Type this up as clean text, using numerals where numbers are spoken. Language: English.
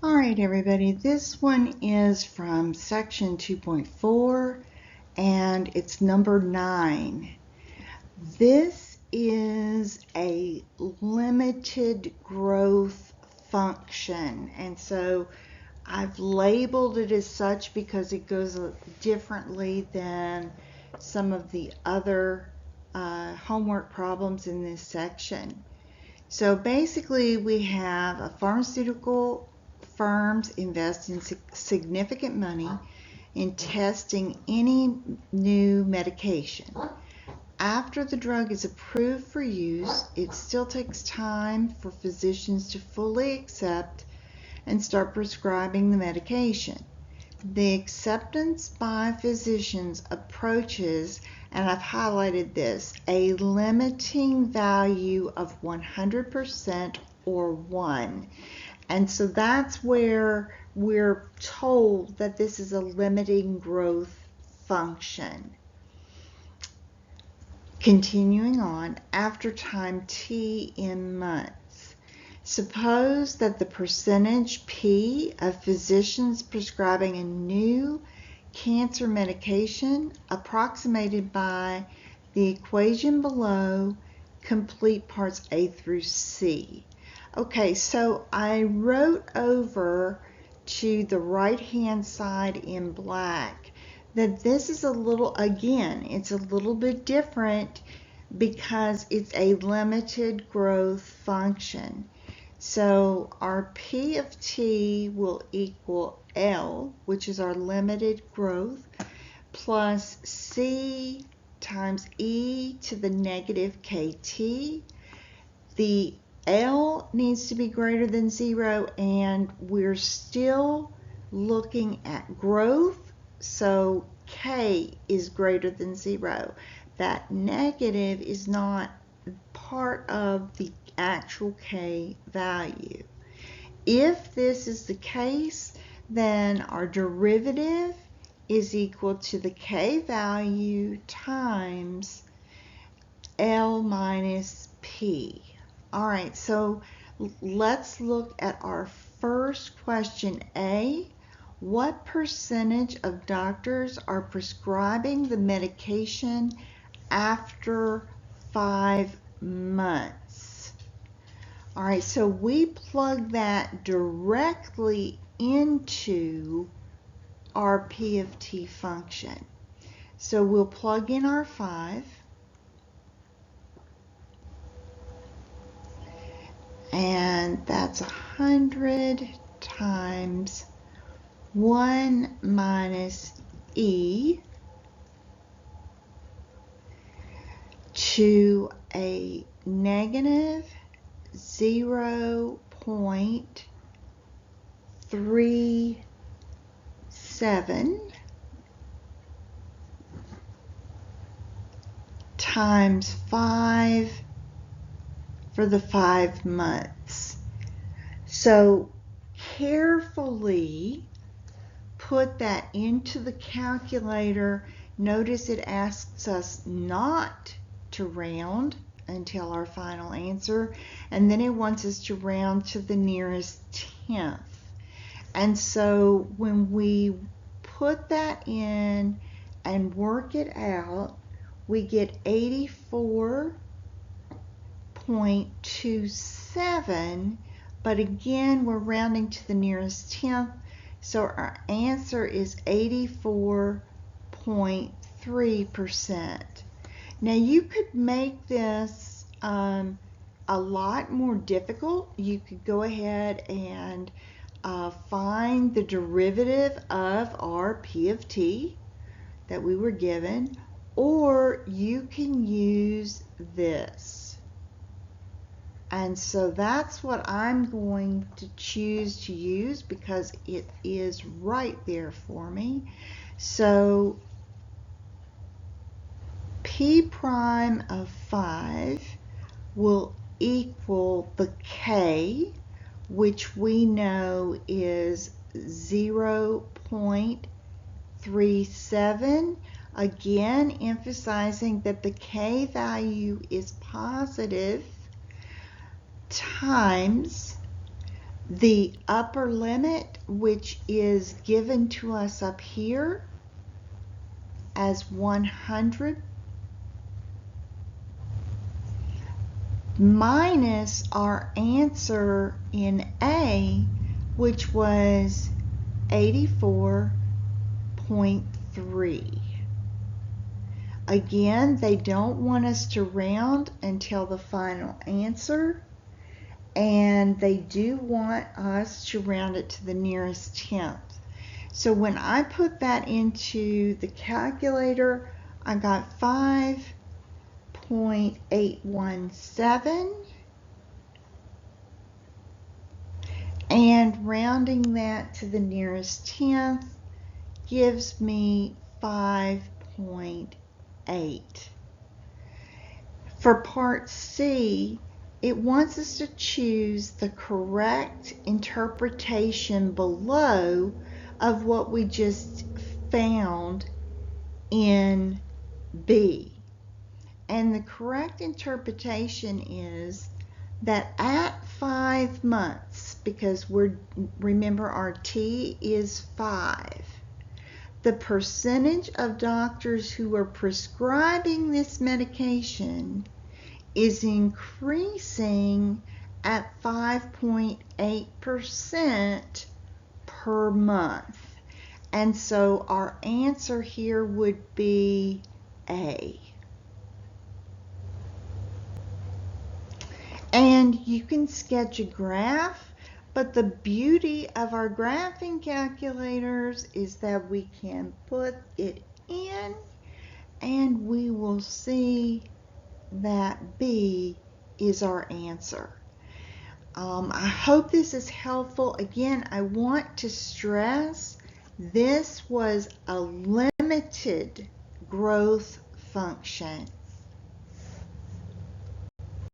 All right, everybody, this one is from section 2.4 and it's number 9. This is a limited growth function, and so I've labeled it as such because it goes differently than some of the other homework problems in this section. So basically we have a pharmaceutical firms invest in significant money in testing any new medication. After the drug is approved for use, it still takes time for physicians to fully accept and start prescribing the medication. The acceptance by physicians approaches, and I've highlighted this, a limiting value of 100% or 1. And so that's where we're told that this is a limiting growth function. Continuing on, after time t in months, suppose that the percentage P of physicians prescribing a new cancer medication approximated by the equation below complete parts A through C. Okay, so I wrote over to the right-hand side in black that this is a little, again, it's a little bit different because it's a limited growth function. So our P of t will equal L, which is our limited growth, plus C times e to the negative kt. The L needs to be greater than 0, and we're still looking at growth, so K is greater than 0. That negative is not part of the actual K value. If this is the case, then our derivative is equal to the K value times L minus P. All right, so let's look at our first question, A. What percentage of doctors are prescribing the medication after 5 months? All right, so we plug that directly into our P of t function. So we'll plug in our 5. And that's 100 times 1 minus e to a negative 0.37 times 5 for the 5 months. So carefully put that into the calculator. Notice it asks us not to round until our final answer, and then it wants us to round to the nearest tenth. And so when we put that in and work it out, we get 84.27, but again we're rounding to the nearest tenth, so our answer is 84.3%. Now you could make this a lot more difficult. You could go ahead and find the derivative of our P of t that we were given, or you can use this. And so that's what I'm going to choose to use because it is right there for me. So P prime of 5 will equal the K, which we know is 0.37. Again, emphasizing that the K value is positive, times the upper limit, which is given to us up here as 100, minus our answer in A, which was 84.3. Again, they don't want us to round until the final answer, and they do want us to round it to the nearest tenth. So when I put that into the calculator, I got 5.817, and rounding that to the nearest tenth gives me 5.8. For part C, it wants us to choose the correct interpretation below of what we just found in B. And the correct interpretation is that at 5 months, because remember our T is 5, the percentage of doctors who are prescribing this medication is increasing at 5.8% per month. And so our answer here would be A. And you can sketch a graph, but the beauty of our graphing calculators is that we can put it in and we will see that B is our answer. I hope this is helpful. Again, I want to stress this was a limited growth function.